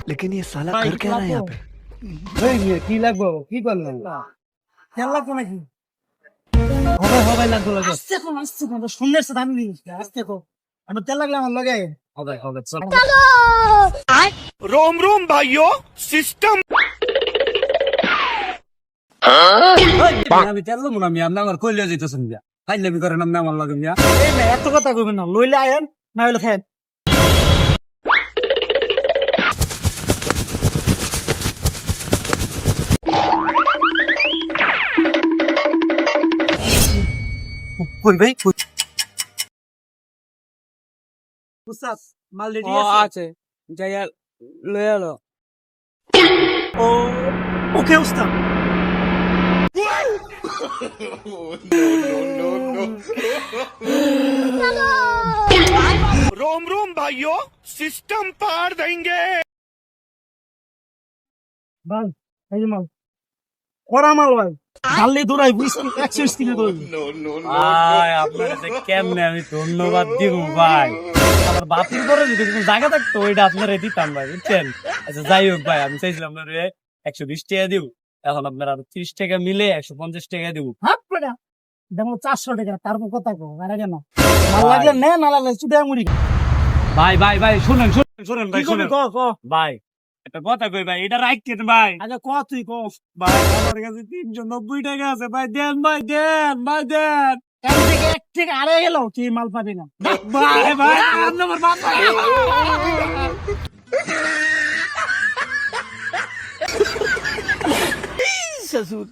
लेकिन ये साला कर क्या रहा है यहाँ पे? কি লাগবো কি করলেন তেল লাগবো নাকি? হবে লাগবো আস্তে কোন সুন্দর সাথে আমি দিস আস্তে কো আমি তেল লাগলে আমার লগে হবে চল रोम रोम भाइयों सिस्टम আমি তেল লমু না মিয়া আমার কইলে যাইতেছেন মিয়া ফাইলামি করেন না আমার লগে মিয়া এই না এত কথা কইবেন না লইলে আয়েন না হইলে খায়েন কই ভাই উস্তাদ মাল রেডি ও আছে আছে যাইয়া লই আলো ও ওকে উস্তাদ रोम रोम भाइयों सिस्टम पार देंगे ভাই এই যে মাল করা মাল ভাই ঢাললে দৌড়াই বুঝছি অ্যাকশন স্কিলে দৌড়াই ভাই আপনাকে কেমনে আমি ধন্যবাদ দিব ভাই আমার বাতিল করে যদি কোনো জায়গা থাকতো ওইটা আপনারা দিতাম ভাই বুঝছেন আচ্ছা যাই হোক ভাই আমি চাইছিলাম আপনার 120 টাকা দিব এখন আপনার আর 30 টাকা মিলে 150 টাকা দিব হাত পড়া দেখো 400 টাকা তারপর কথা কো আরে কেন মাল লাগলে নে না লাগলে চুদে মুড়ি ভাই ভাই ভাই শুনেন ভাই কি করবি শুনেন ক ক ভাই একটা কথা কই ভাই এটা রাখতেন ভাই আচ্ছা ক তুই ক ভাই আমার কাছে 390 টাকা আছে ভাই দেন ভাই দেন এখান থেকে এক থেকে আরে গেল কি মাল পাবি না ভাই ভাই আমার বাপ ससुर